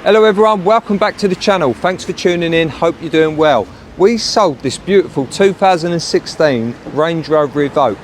Hello everyone, welcome back to the channel. Thanks for tuning in, hope you're doing well. We sold this beautiful 2016 Range Rover Evoque.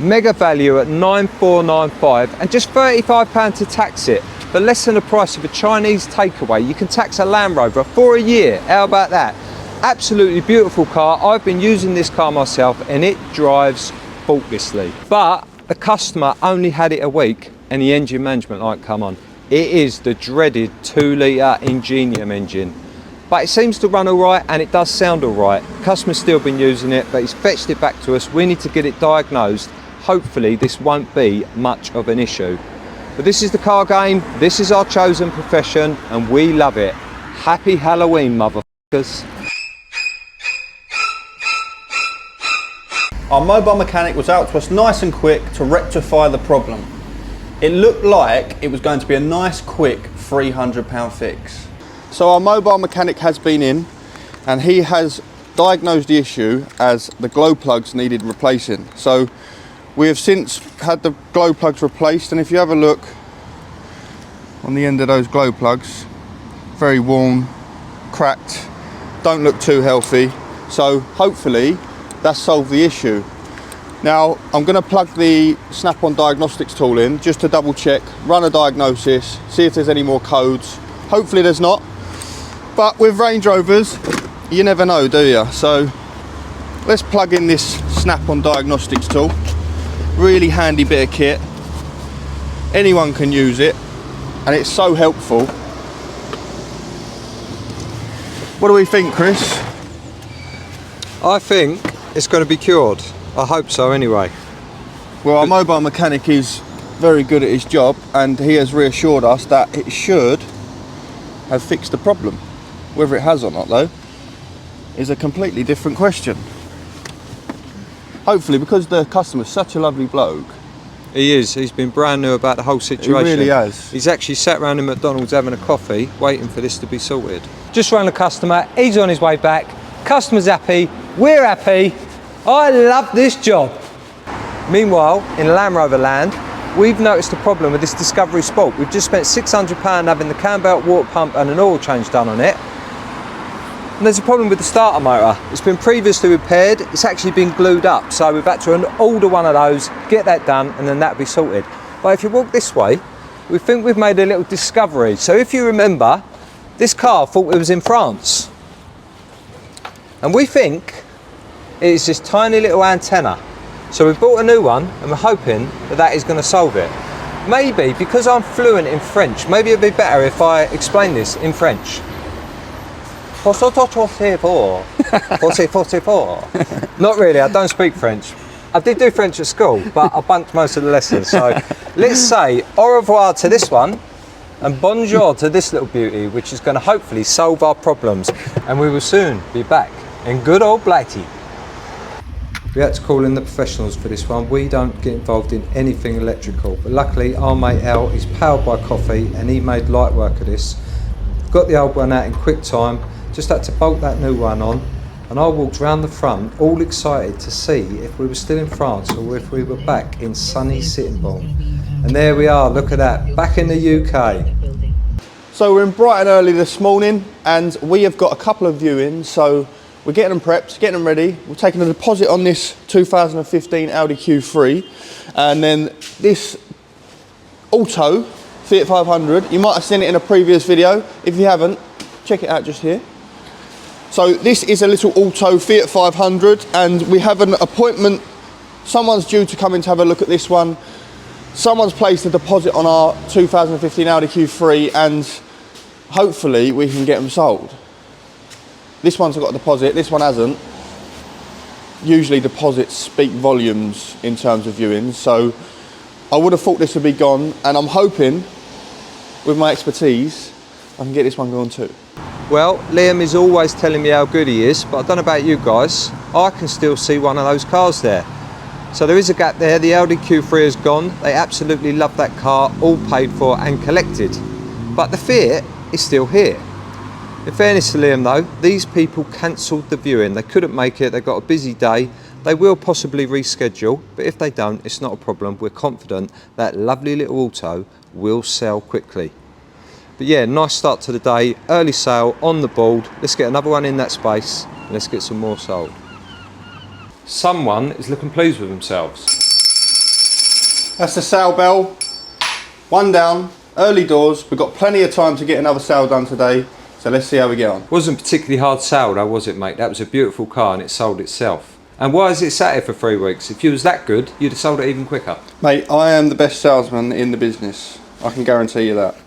Mega value at 9,495 and just £35 to tax it. For less than the price of a Chinese takeaway, you can tax a Land Rover for a year. How about that? Absolutely beautiful car. I've been using this car myself and it drives faultlessly. But the customer only had it a week and the engine management light come on. It is the dreaded 2-litre Ingenium engine. But it seems to run all right and it does sound all right. Customer's still been using it, but he's fetched it back to us. We need to get it diagnosed. Hopefully this won't be much of an issue. But this is the car game, this is our chosen profession, and we love it. Happy Halloween, motherfuckers. Our mobile mechanic was out to us nice and quick to rectify the problem. It looked like it was going to be a nice quick £300 fix. So our mobile mechanic has been in and he has diagnosed the issue as the glow plugs needed replacing. So we have since had the glow plugs replaced, and if you have a look on the end of those glow plugs, very worn, cracked, don't look too healthy. So hopefully that's solved the issue. Now I'm going to plug the snap-on diagnostics tool in just to double check, run a diagnosis, see if there's any more codes. Hopefully there's not, but with Range Rovers you never know, do you? So let's plug in this snap-on diagnostics tool. Really handy bit of kit, anyone can use it and it's so helpful. What do we think, Chris? I think it's going to be cured. I hope so anyway. Well, our mobile mechanic is very good at his job and he has reassured us that it should have fixed the problem. Whether it has or not though is a completely different question. Hopefully, because the customer's such a lovely bloke. He is, he's been brand new about the whole situation. He really has. He's actually sat around in McDonald's having a coffee waiting for this to be sorted. Just rang the customer, he's on his way back, customer's happy, we're happy. I love this job. Meanwhile, in Land Rover land, we've noticed a problem with this Discovery Sport. We've just spent £600 having the cam belt, water pump and an oil change done on it. And there's a problem with the starter motor. It's been previously repaired, it's actually been glued up. So we've had to order one of those, get that done, and then that'll be sorted. But if you walk this way, we think we've made a little discovery. So if you remember, this car thought it was in France. And we think it's this tiny little antenna. So we bought a new one and we're hoping that that is going to solve it. Maybe, because I'm fluent in French, maybe it'd be better if I explain this in French. Not really, I don't speak French. I did do French at school, but I bunked most of the lessons. So let's say au revoir to this one and bonjour to this little beauty, which is going to hopefully solve our problems. And we will soon be back in good old Blighty. We had to call in the professionals for this one. We don't get involved in anything electrical, but luckily our mate Al is powered by coffee and he made light work of this. Got the old one out in quick time, just had to bolt that new one on, and I walked round the front all excited to see if we were still in France or if we were back in sunny Sittingbourne. And there we are, look at that, back in the UK. So we're in Brighton early this morning and we have got a couple of viewings, so we're getting them prepped, getting them ready. We're taking a deposit on this 2015 Audi Q3, and then this Auto Fiat 500. You might have seen it in a previous video. If you haven't, check it out just here. So this is a little Auto Fiat 500 and we have an appointment. Someone's due to come in to have a look at this one. Someone's placed a deposit on our 2015 Audi Q3 and hopefully we can get them sold. This one's got a deposit, this one hasn't. Usually deposits speak volumes in terms of viewings, so I would have thought this would be gone, and I'm hoping, with my expertise, I can get this one gone too. Well, Liam is always telling me how good he is, but I don't know about you guys, I can still see one of those cars there. So there is a gap there, the Audi Q3 is gone, they absolutely love that car, all paid for and collected. But the Fiat is still here. In fairness to Liam though, these people cancelled the viewing. They couldn't make it, they got a busy day. They will possibly reschedule, but if they don't, it's not a problem. We're confident that lovely little Auto will sell quickly. But But yeah, nice start to the day, early sale on the board. Let's get another one in that space and let's get some more sold. Someone is looking pleased with themselves. That's the sale bell. One down, early doors. We've got plenty of time to get another sale done today. So let's see how we get on. Wasn't particularly hard sale though, was it, mate? That was a beautiful car and it sold itself. And why is it sat here for 3 weeks? If you was that good, you'd have sold it even quicker. Mate, I am the best salesman in the business. I can guarantee you that.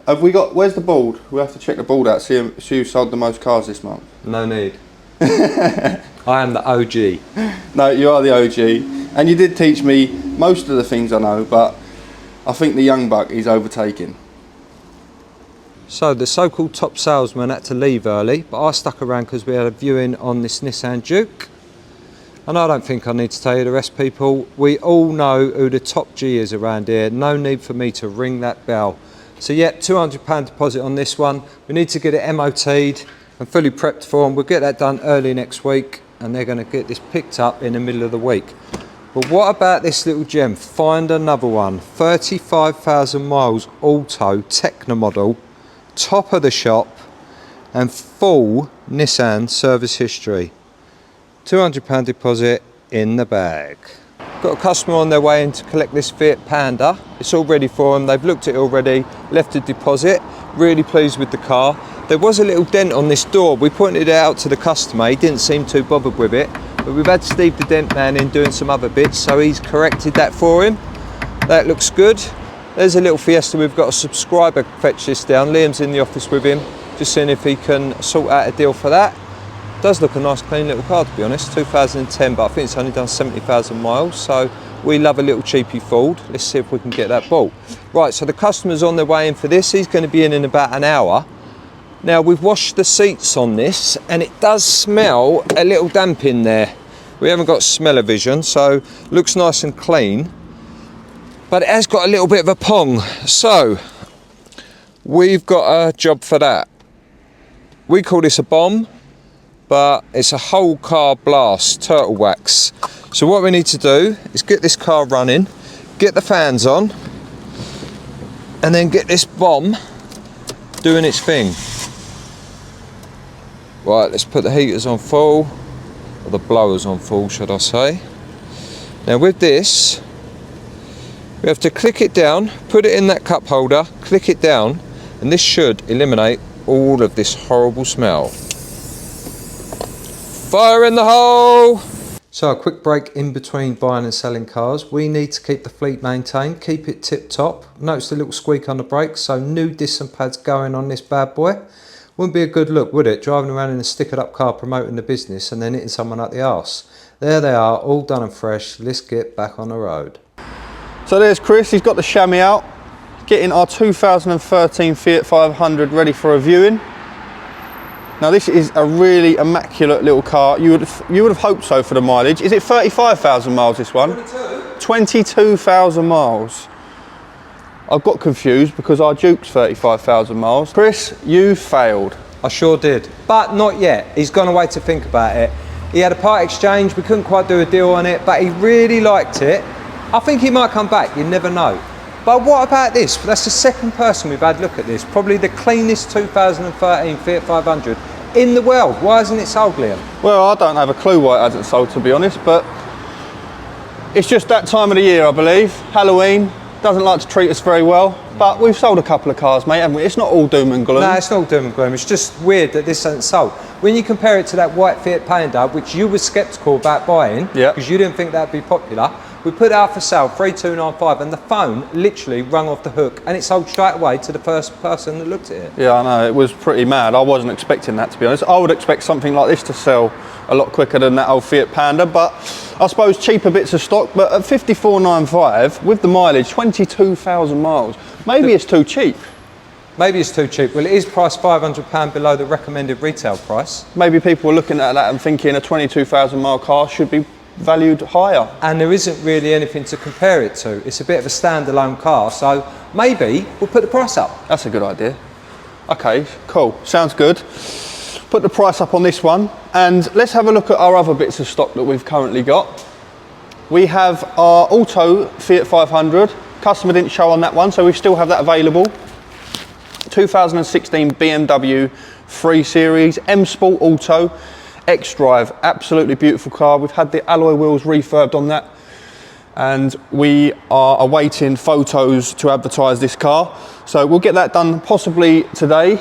Have we got, where's the board? We'll have to check the board out, see who sold the most cars this month. No need. I am the OG. No, you are the OG. And you did teach me most of the things I know, but I think the young buck is overtaking. So the so-called top salesman had to leave early, but I stuck around because we had a viewing on this Nissan Juke. And I don't think I need to tell you the rest, people. We all know who the top G is around here. No need for me to ring that bell. So yeah, £200 deposit on this one. We need to get it MOT'd and fully prepped for them. We'll get that done early next week and they're going to get this picked up in the middle of the week. But what about this little gem? Find another one. 35,000 miles auto, Techno model, top of the shop and full Nissan service history. £200 deposit in the bag. Got a customer on their way in to collect this Fiat Panda. It's all ready for them. They've looked at it already, left a deposit. Really pleased with the car. There was a little dent on this door. We pointed it out to the customer. He didn't seem too bothered with it. But we've had Steve the dent man in doing some other bits, so he's corrected that for him. That looks good. There's a little Fiesta. We've got a subscriber fetch this down. Liam's in the office with him, just seeing if he can sort out a deal for that. Does look a nice clean little car, to be honest. 2010, but I think it's only done 70,000 miles, so we love a little cheapy Ford. Let's see if we can get that bought. Right, so the customer's on their way in for this. He's going to be in about an hour. Now we've washed the seats on this and it does smell a little damp in there. We haven't got smell-o-vision, so looks nice and clean, but it has got a little bit of a pong. So we've got a job for that. We call this a bomb, but it's a whole car blast, turtle wax. So what we need to do is get this car running, get the fans on, and then get this bomb doing its thing. Right, let's put the heaters on full, or the blowers on full, should I say. Now with this, we have to click it down, put it in that cup holder, click it down, and this should eliminate all of this horrible smell. Fire in the hole! So a quick break in between buying and selling cars. We need to keep the fleet maintained, keep it tip top. Notice the little squeak on the brakes, so new disc and pads going on this bad boy. Wouldn't be a good look, would it? Driving around in a stickered up car promoting the business and then hitting someone up the arse. There they are, all done and fresh. Let's get back on the road. So there's Chris, he's got the chamois out, getting our 2013 Fiat 500 ready for a viewing. Now this is a really immaculate little car. You would have hoped so for the mileage. Is it 35,000 miles, this one? 22,000 miles. I've got confused because our Duke's 35,000 miles. Chris, you failed. I sure did, but not yet. He's gone away to think about it. He had a part exchange, we couldn't quite do a deal on it, but he really liked it. I think he might come back, you never know. But what about this? That's the second person we've had look at this. Probably the cleanest 2013 Fiat 500 in the world. Why hasn't it sold, Liam? Well, I don't have a clue why it hasn't sold, to be honest, but it's just that time of the year, I believe. Halloween doesn't like to treat us very well, but we've sold a couple of cars, mate, haven't we? It's not all doom and gloom. No, it's not all doom and gloom. It's just weird that this hasn't sold. When you compare it to that white Fiat Panda, which you were sceptical about buying, because you didn't think that'd be popular, we put it out for sale, 3295, and the phone literally rung off the hook, and it sold straight away to the first person that looked at it. Yeah, I know, it was pretty mad. I wasn't expecting that, to be honest. I would expect something like this to sell a lot quicker than that old Fiat Panda, but I suppose cheaper bits of stock. But at 5495, with the mileage, 22,000 miles, maybe it's too cheap. Maybe it's too cheap. Well, it is priced £500 below the recommended retail price. Maybe people are looking at that and thinking a 22,000 mile car should be valued higher. And there isn't really anything to compare it to. It's a bit of a standalone car, so maybe we'll put the price up. That's a good idea. Okay, cool, sounds good. Put the price up on this one, and let's have a look at our other bits of stock that we've currently got. We have our auto Fiat 500. Customer didn't show on that one, so we still have that available. 2016 BMW 3 Series, M Sport Auto, X-Drive, absolutely beautiful car. We've had the alloy wheels refurbed on that, and we are awaiting photos to advertise this car. So we'll get that done possibly today.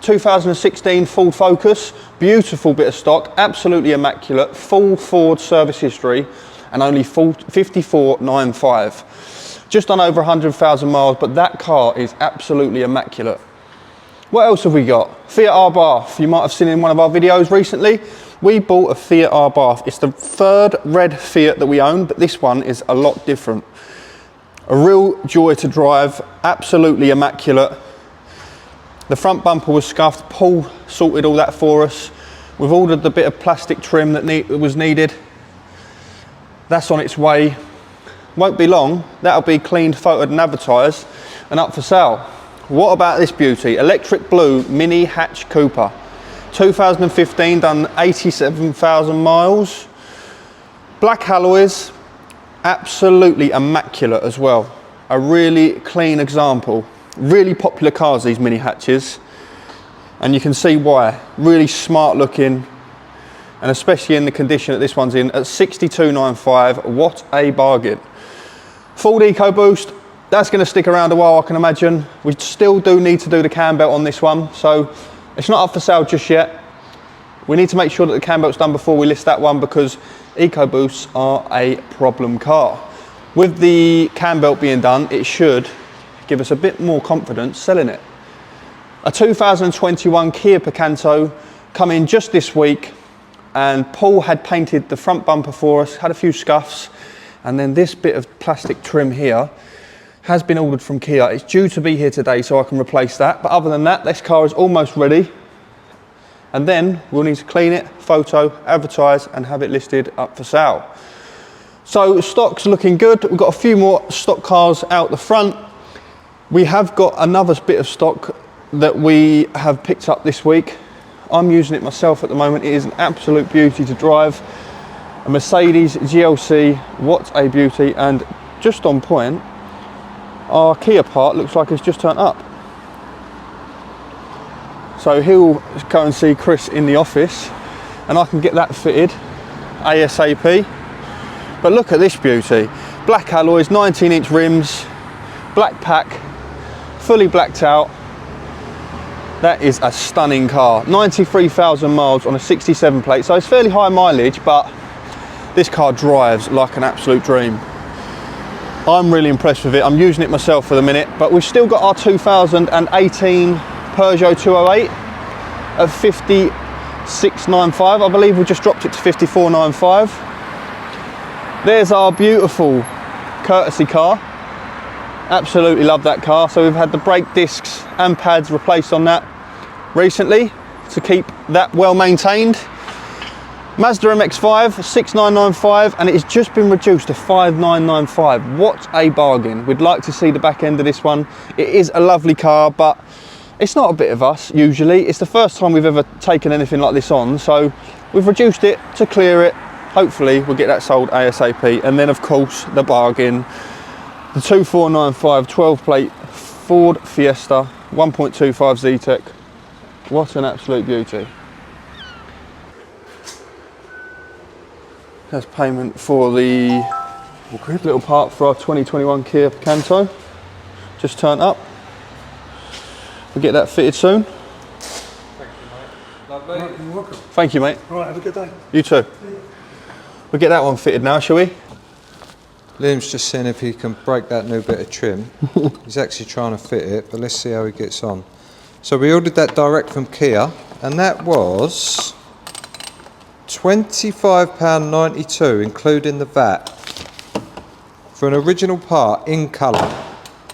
2016 Ford Focus, beautiful bit of stock, absolutely immaculate, full Ford service history, and only 54,995. Just on over 100,000 miles, but that car is absolutely immaculate. What else have we got? Fiat Abarth. You might have seen in one of our videos recently. We bought a Fiat Abarth. It's the third red Fiat that we own, but this one is a lot different. A real joy to drive, absolutely immaculate. The front bumper was scuffed. Paul sorted all that for us. We've ordered the bit of plastic trim that was needed. That's on its way. Won't be long, that'll be cleaned, photoed and advertised and up for sale. What about this beauty? Electric blue mini hatch Cooper. 2015, done 87,000 miles. Black alloys, absolutely immaculate as well. A really clean example. Really popular cars, these mini hatches. And you can see why. Really smart looking, and especially in the condition that this one's in at 62,995, what a bargain. Ford EcoBoost, that's going to stick around a while, I can imagine. We still do need to do the cam belt on this one, so it's not up for sale just yet. We need to make sure that the cam belt's done before we list that one, because EcoBoosts are a problem car. With the cam belt being done, it should give us a bit more confidence selling it. A 2021 Kia Picanto come in just this week, and Paul had painted the front bumper for us, had a few scuffs, and then this bit of plastic trim here has been ordered from Kia. It's due to be here today, so I can replace that. But other than that, this car is almost ready. And then we'll need to clean it, photo, advertise, and have it listed up for sale. So stock's looking good. We've got a few more stock cars out the front. We have got another bit of stock that we have picked up this week. I'm using it myself at the moment. It is an absolute beauty to drive. A Mercedes GLC, what a beauty. And just on point, our Kia part looks like it's just turned up. So he'll go and see Chris in the office, and I can get that fitted ASAP. But look at this beauty. Black alloys, 19-inch rims, black pack, fully blacked out. That is a stunning car. 93,000 miles on a 67 plate, so it's fairly high mileage, but this car drives like an absolute dream. I'm really impressed with it. I'm using it myself for the minute, but we've still got our 2018 Peugeot 208 at 56,995. I believe we just dropped it to 54,995. There's our beautiful courtesy car. Absolutely love that car. So we've had the brake discs and pads replaced on that recently to keep that well maintained. Mazda MX-5, 6,995, and it's just been reduced to 5,995. What a bargain. We'd like to see the back end of this one. It is a lovely car, but it's not a bit of us usually. It's the first time we've ever taken anything like this on, so we've reduced it to clear it. Hopefully we'll get that sold ASAP. And then of course the bargain, the 2495 12 plate Ford Fiesta 1.25 Z-Tech. What an absolute beauty. That's payment for the little part for our 2021 Kia Picanto. Just turned up. We'll get that fitted soon. Thank you, mate. Lovely. Right, you're welcome. Thank you, mate. All right, have a good day. You too. We'll get that one fitted now, shall we? Liam's just seeing if he can break that new bit of trim. He's actually trying to fit it, but let's see how he gets on. So we ordered that direct from Kia, and that was £25.92, including the VAT, for an original part in colour.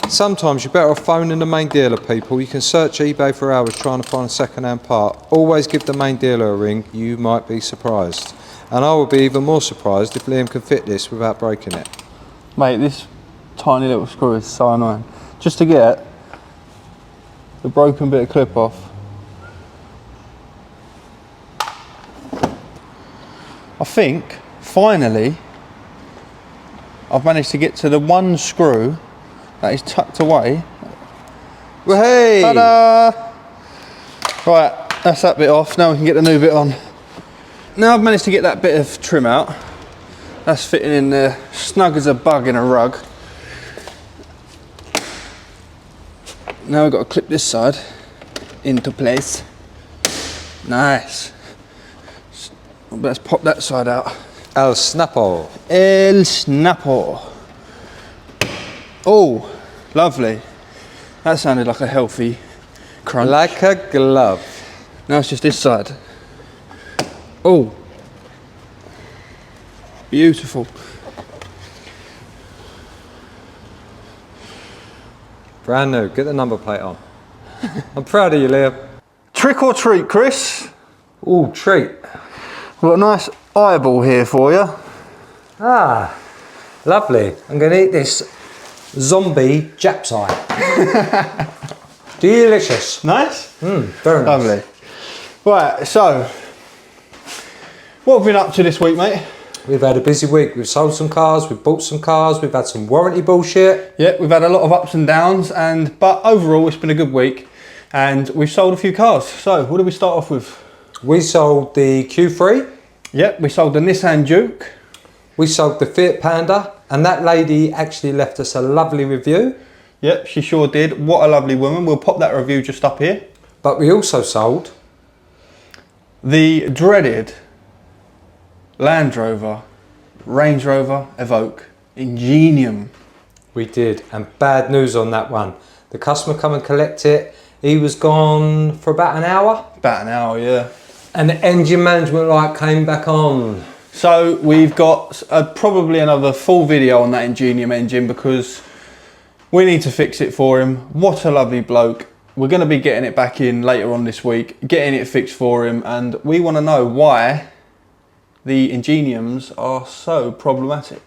Sometimes you're better off phoning the main dealer, people. You can search eBay for hours trying to find a second-hand part. Always give the main dealer a ring, you might be surprised. And I will be even more surprised if Liam can fit this without breaking it. Mate, this tiny little screw is so annoying. Just to get the broken bit of clip off. I think, finally, I've managed to get to the one screw that is tucked away Well, hey! Ta-da! Right, that's that bit off. Now we can get the new bit on. Now I've managed to get that bit of trim out. That's fitting in there, snug as a bug in a rug. Now we've got to clip this side into place. Nice. Let's pop that side out. El Snapo. El Snapo. Oh, lovely. That sounded like a healthy crunch. Like a glove. Now it's just this side. Oh. Beautiful. Brand new. Get the number plate on. I'm proud of you, Liam. Trick or treat, Chris? Ooh, treat. We've got a nice eyeball here for you. Ah, lovely. I'm going to eat this zombie Jap's eye. Delicious. Nice? Very nice. Lovely. Right, so, what have we been up to this week, mate? We've had a busy week. We've sold some cars, we've bought some cars, we've had some warranty bullshit. Yeah, we've had a lot of ups and downs, but overall it's been a good week and we've sold a few cars. So, what do we start off with? We sold the Q3. Yep, we sold the Nissan Juke. We sold the Fiat Panda, and that lady actually left us a lovely review. Yep, she sure did. What a lovely woman. We'll pop that review just up here. But we also sold the dreaded Land Rover, Range Rover Evoque, Ingenium. We did, and bad news on that one. The customer come and collect it. He was gone for about an hour. About an hour, yeah. And the engine management light came back on. So we've got probably another full video on that Ingenium engine because we need to fix it for him. What a lovely bloke. We're going to be getting it back in later on this week, getting it fixed for him, and we want to know why the Ingeniums are so problematic.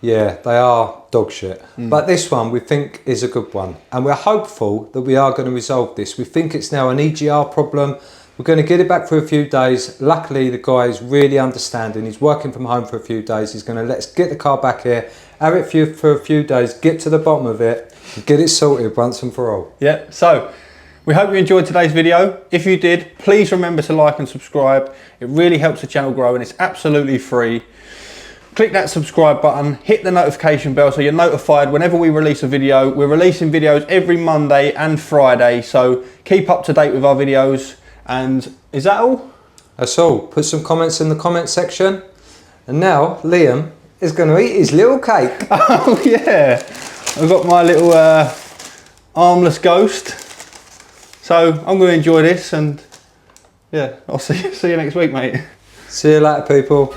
Yeah, they are dog shit. But this one we think is a good one. And we're hopeful that we are going to resolve this. We think it's now an EGR problem. We're going to get it back for a few days. Luckily, the guy is really understanding. He's working from home for a few days. He's going to let us get the car back here, have it for a few days, get to the bottom of it, and get it sorted once and for all. Yeah, so we hope you enjoyed today's video. If you did, please remember to like and subscribe. It really helps the channel grow and it's absolutely free. Click that subscribe button, hit the notification bell so you're notified whenever we release a video. We're releasing videos every Monday and Friday, so keep up to date with our videos. And is that all? That's all. Put some comments in the comment section. And now Liam is going to eat his little cake. Oh yeah, I've got my little armless ghost. So I'm going to enjoy this and yeah, I'll see you next week, mate. See you later, people.